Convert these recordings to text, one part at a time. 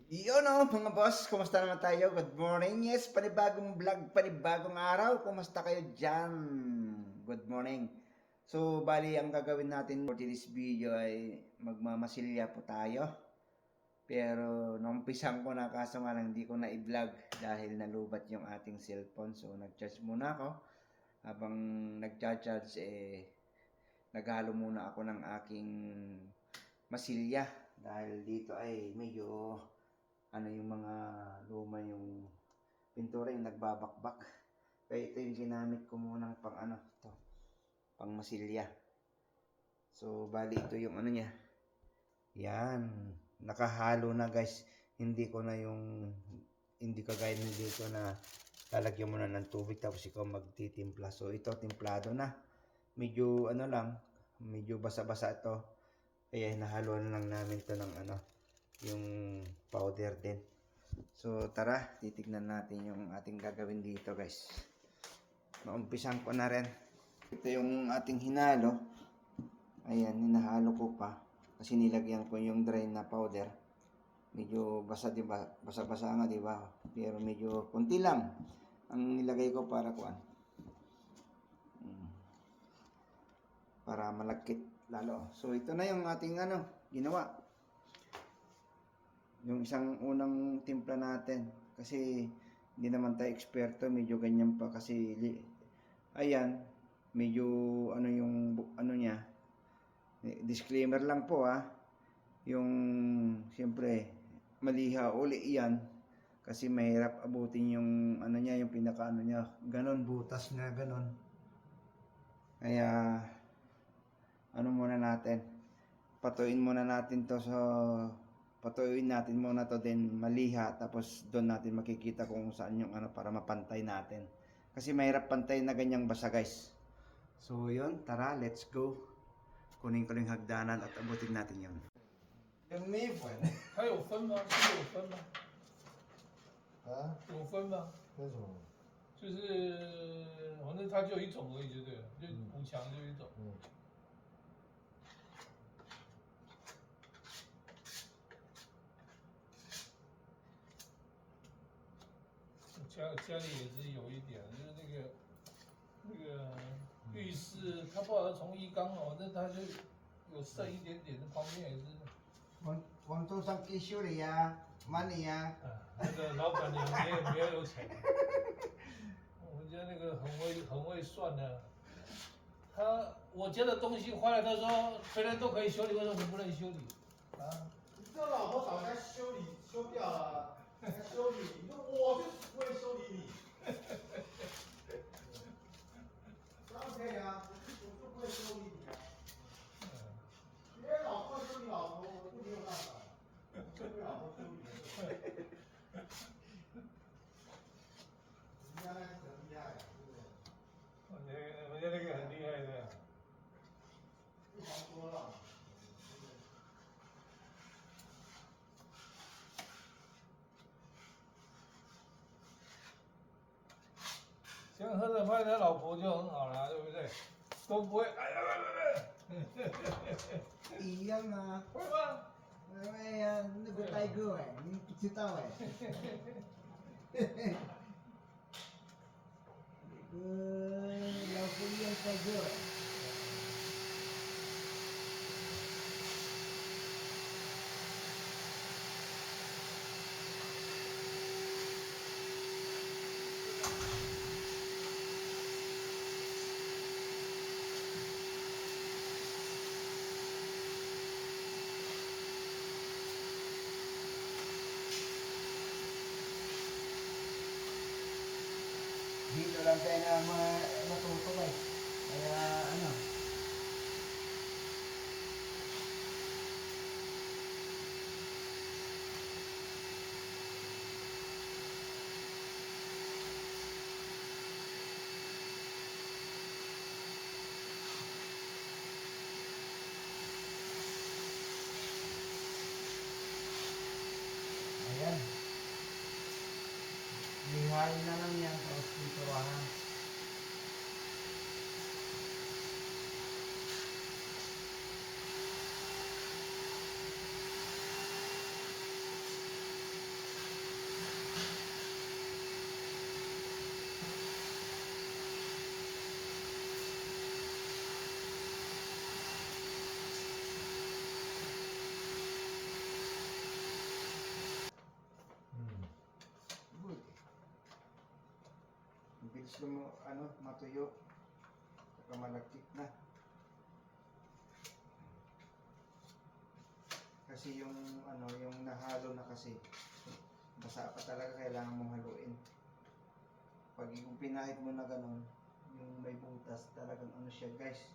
Yun o, mga boss, kumusta naman tayo? Good morning. Yes, panibagong vlog, panibagong araw. Kumusta kayo dyan? Good morning. So, bali, ang gagawin natin for this video ay magmamasilya po tayo. Pero, nung umpisan ko na, kaso nga lang, hindi ko na i-vlog dahil nalubat yung ating cellphone. So, nag-charge muna ako. Habang nag-charge, naghalo muna ako ng aking masilya. Dahil dito ay medyo yung mga luma yung pintura yung nagbabakbak. Kaya ito yung ginamit ko munang pang masilya. So, bali ito yung niya. Yan. Nakahalo na guys. Hindi kagaya ng dito na lalagyan mo na ng tubig tapos ikaw magtitimpla. So, ito timplado na. Medyo medyo basa-basa ito. Kaya hinahaluan lang namin ito ng yung powder din. So tara, titignan natin yung ating gagawin dito guys. Naumpisan ko na rin. Ito yung ating hinalo. Ayan, hinahalo ko pa. Kasi nilagyan ko yung dry na powder. Medyo basa, diba? Basa-basa nga, diba? Pero medyo konti lang ang nilagay ko para para malagkit lalo. So ito na yung ating ginawa. Yung isang unang timpla natin. Kasi hindi naman tayo eksperto, medyo ganyan pa kasi ayan, medyo yung niya. Disclaimer lang po yung siyempre maliha uli yan kasi mahirap abutin yung niya, yung pinaka niya, ganon, butas na ganon. Kaya muna natin, patuyuin natin muna to din maliha, tapos doon natin makikita kung saan yung para mapantay natin. Kasi mahirap pantay na ganyang basa guys. So yun, tara, let's go. Kunin ko yung hagdanan at abutin natin yun. 没分，它有分吗？是有分吗？啊？有分吗？为什么？就是反正它就一种而已，就对了，就补强就一种。家里也是有一点，就是那个浴室，它不好从一缸哦，那它就有剩一点点，旁边也是。网络上可以修理money 那个老板娘没有钱，我们家那个很会算的。我家的东西坏了，他说别人都可以修理，为什么我不能修理？啊？你这老婆早该修掉了，修理，你说我就不会修理你。当然可以我就不会修理你别人老婆修理老婆，我就没有办法，我就被老婆修理了。人家那个很厉害，对不对？我家那个很厉害的。不遑多让。像喝着饭，他老婆就很好了，对不对？都不会，哎呀，一样会吗？会那个大哥你不知道那个老婆一样大哥dito lang tayo na matuto guys. Kaya ayan. Lihain na lang yan sa pinturahan. Mabilis matuyo. Saka malagkit na. Kasi yung nahalo na kasi. Basa pa talaga, kailangan mong haluin. Pag yung pinahid mo na ganun, yung may butas, talagang siya guys,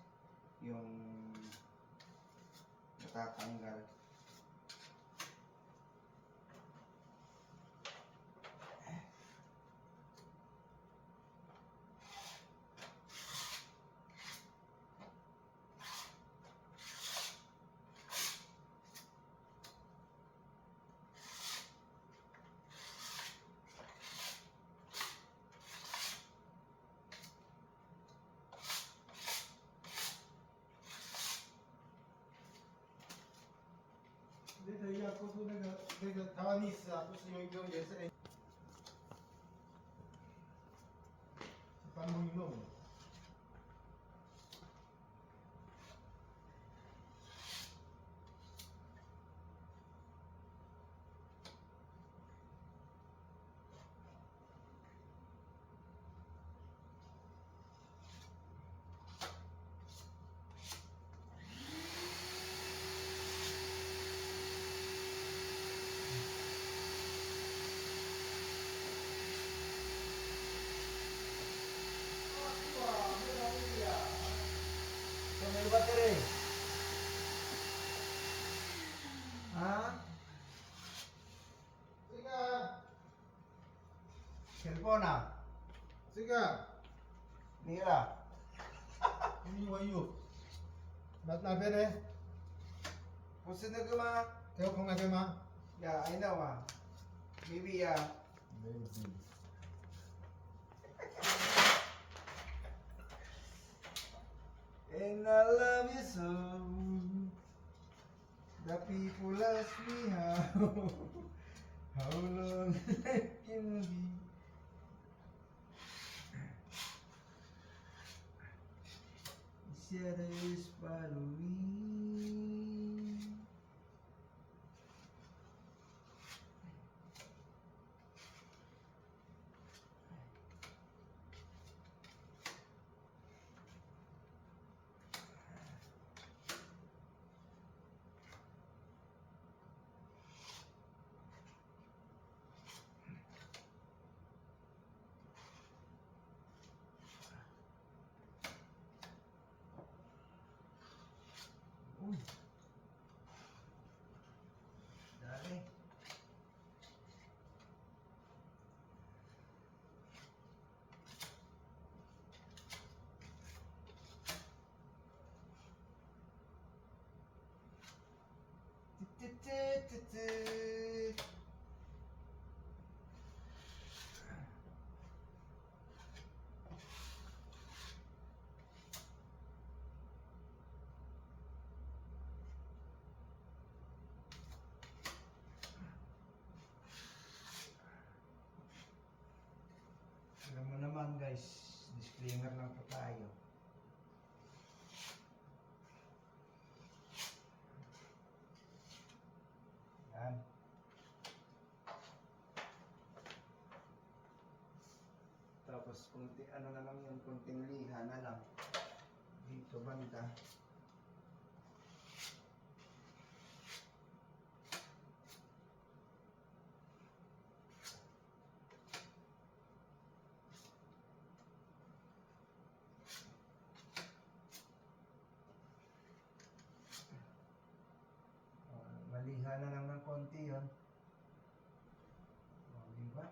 yung natatanggal.那个台湾历史啊，不是有一个也是翻过运动的。May battery. Ha? Sige. Cellphone ah. Sige. Nira. Ini wayu. Ba't na pere? Puso na guma. Kaya kung nga ma? Yeah, I know ah. Maybe Maybe. And I love you so. The people ask me how long it can be. The shadows follow me. Uy. Dali. Tut. Alam mo naman guys, disclaimer lang po tayo. Yan. Tapos kunti na lang yung kunting liha na lang. Dito banda. Maliha na lang ng konti yun. O, diba?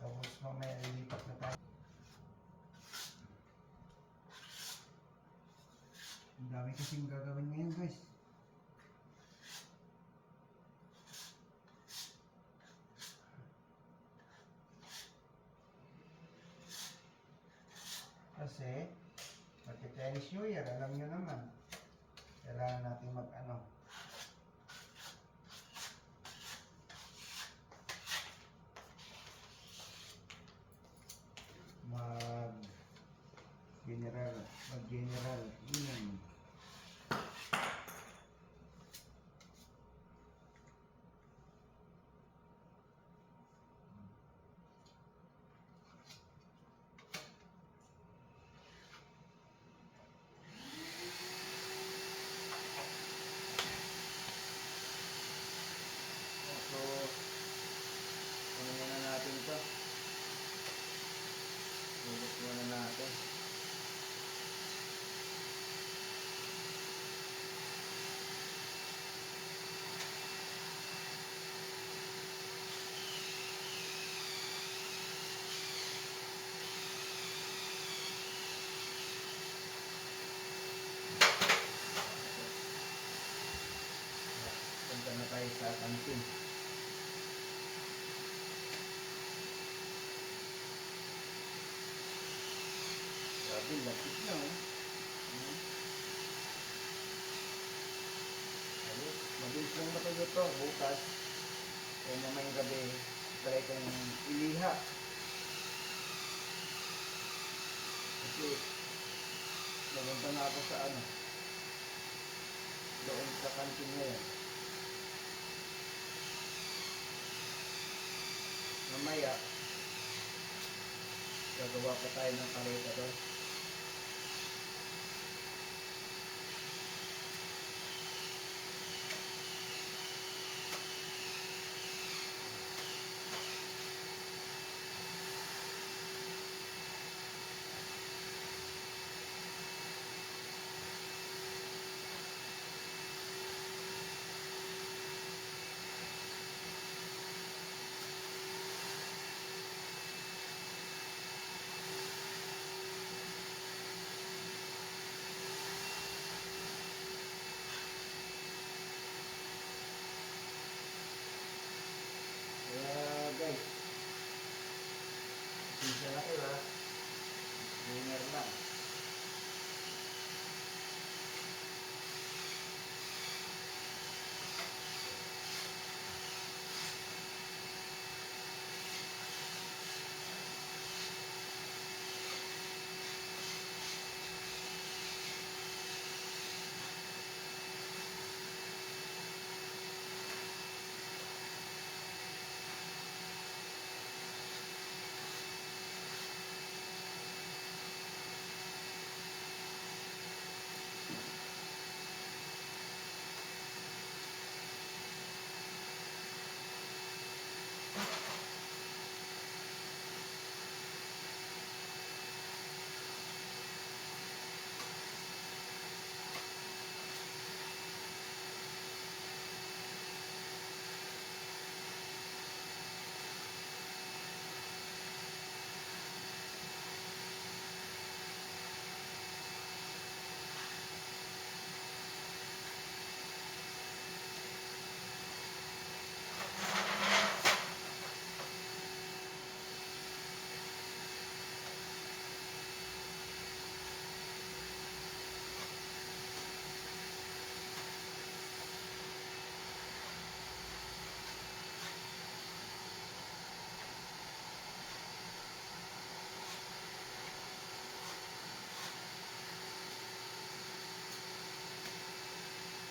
Tapos mamaya ilipat na tayo. Ang dami kasing gagawin ngayon guys. Kasi Chinese New Year, alam nyo naman. Kailangan natin mag general inom. tayo sa kantin. Grabe, lapit na oh. Ayos, mabilis lang matuyo to. Bukas, kaya naman gabi, try kong iliha. Kasi, nagunta na ako sa ano, doon sa kantin ngayon. Mamaya, gagawa pa tayo ng kareta doon. Kaya guys, sisa na kayo ha. Disclaimer lang.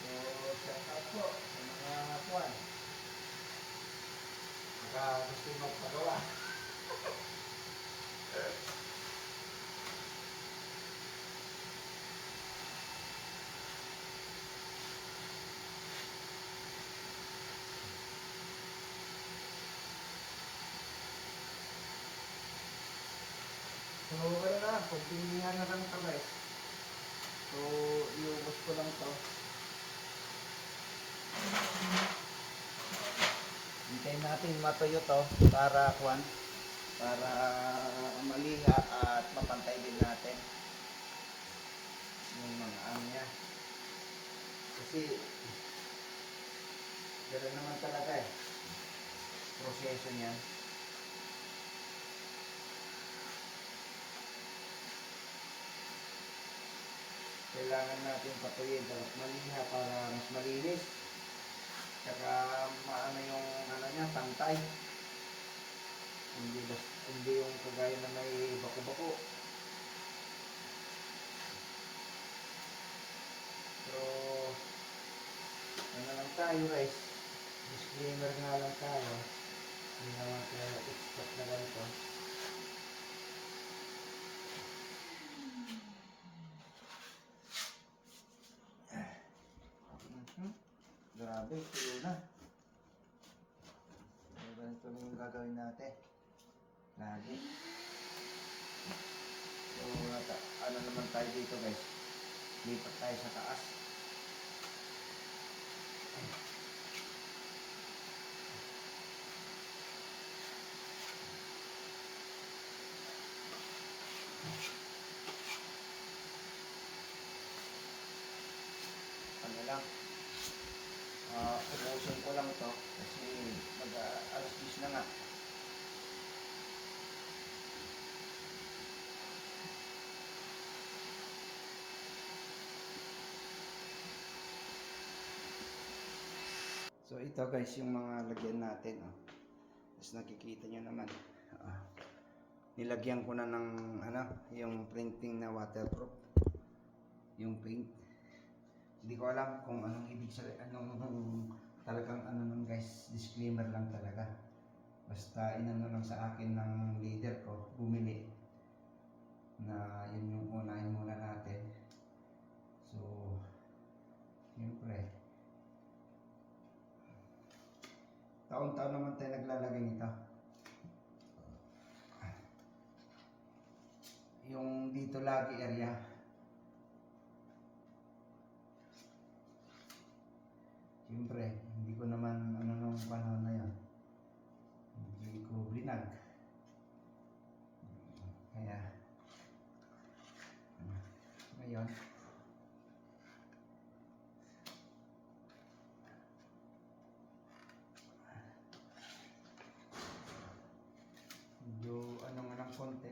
So, shout out po sa mga kuwan. Baka gusto magpagawa. So, wala na. Pagpilihan na lang ito guys. So, iubos ko lang to. Hintayin natin matuyo to para kuwan. Para maliha at mapantay din natin yung mga ano niya. Kasi, gano'n naman talaga eh. Proseso niyan. Kailangan natin patuyin tapos maliha para mas malinis. Tsaka maano yung ano niya, pantay. Hindi yung kagaya na may bako-bako. So, ano lang tayo guys. Disclaimer nga lang tayo. Hindi naman tayo expert na ganito. Grabe, tuyo na. So, ganito na yung gagawin natin. Lagi. So, ano naman tayo dito guys. Lipat tayo sa taas. Ano lang. Ubusin ko lang to kasi alas 10 na nga. So ito guys yung mga lagyan natin. Tapos nakikita nyo naman. Nilagyan ko na ng yung printing na waterproof. Yung paint. Hindi ko alam kung anong ibig sabihin, talagang nun guys, disclaimer lang talaga. Basta inano lang sa akin ng leader ko, bumili na yun yung unahin muna natin. So, siyempre, taon-taon naman tayo naglalagay nito. Yung dito lagi area. Siyempre, hindi ko naman nung panahon na yun. Hindi ko blinag. Kaya, ngayon, medyo nga ng konti.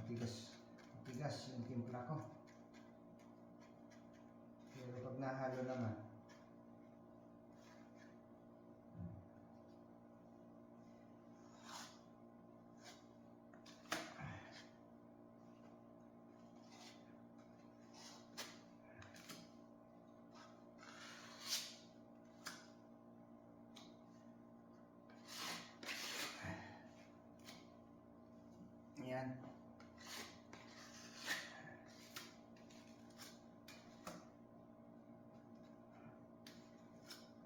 Matigas yung timpla ko. Pero pag nahalo naman, ayan.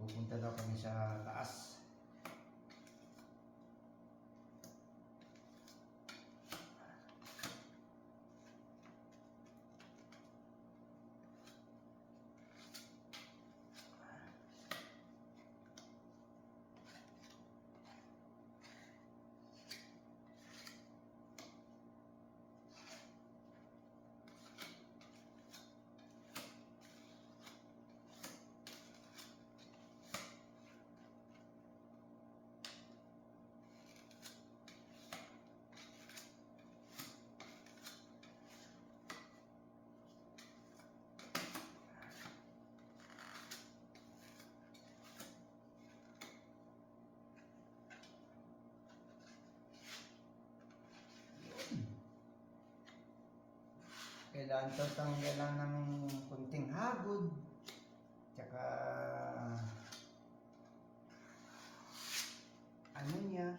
Pupunta daw kami sa taas. Kailangan to tanggalan ng kunting hagod. Tsaka niya.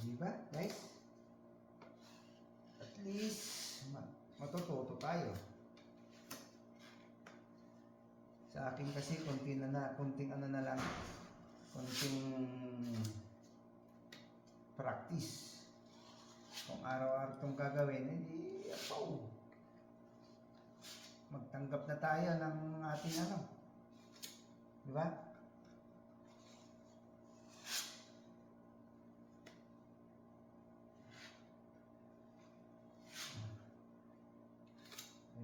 Diba guys? At least matututo tayo. Sa akin kasi konting na lang, konting practice. Kung araw-araw itong gagawin, hindi magtanggap na tayo ng ating di ba?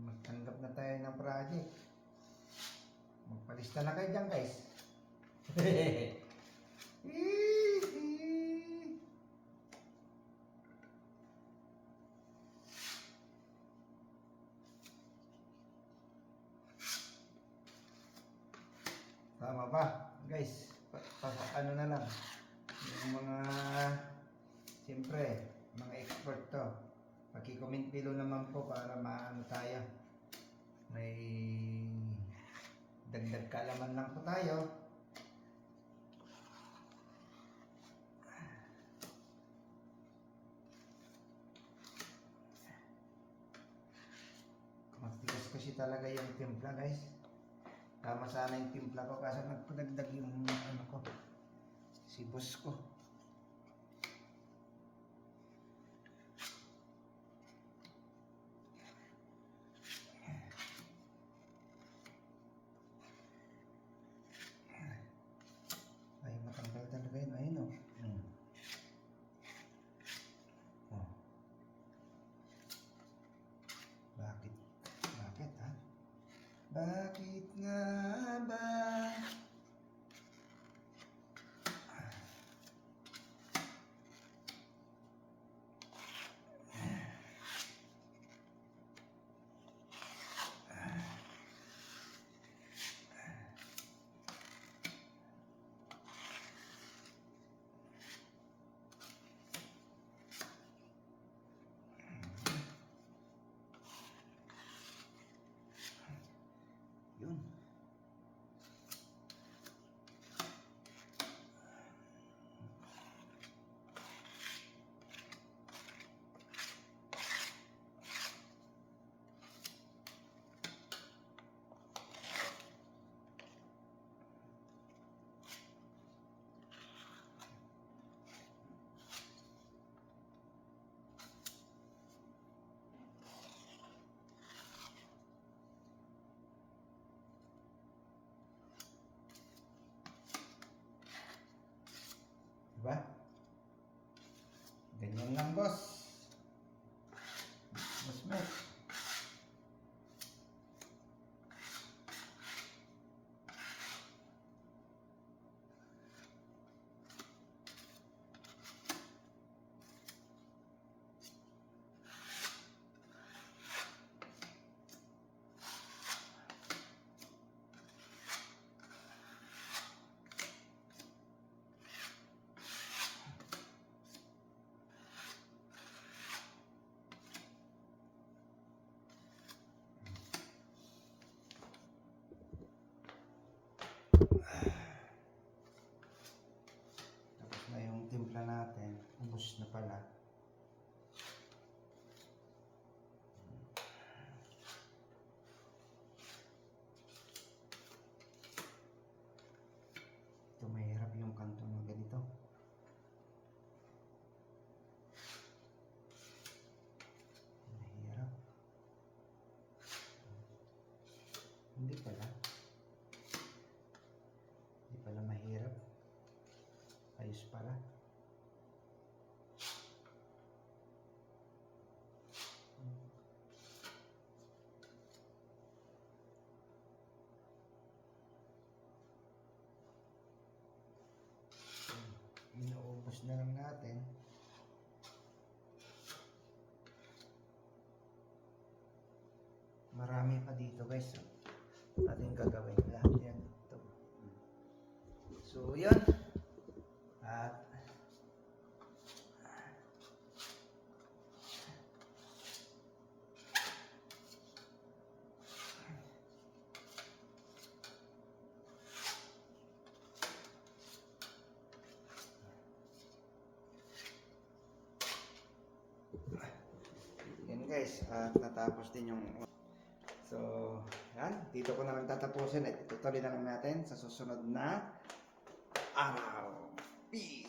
Magtanggap na tayo ng project. Magpalista na kayo dyan guys. Tama ba guys? Ano na lang yung mga siyempre mga expert to, paki-comment below naman po para maano tayo, may dagdag kaalaman lang po tayo. Matigas kasi talaga yung timpla guys. Tama sana yung timpla ko kasi nagpadagdag yung ko, si boss ko. Ay, matanggal talaga yun. Ayun o. Diba? Ganyan lang, boss. Mas mo. Tapos na yung timpla natin. Ubus na pala. Ito mahirap yung kanto na ganito. Mahirap. Hindi pala. Hindi pala mahirap. Ayos pala. Inuubos na lang natin. Marami pa dito guys. Ating gagawin lahat yan. Ito. So yun. At yan guys, at natapos din yung so yan, dito ko na lang tatapusin at itutuloy na lang natin sa susunod na araw. Peace!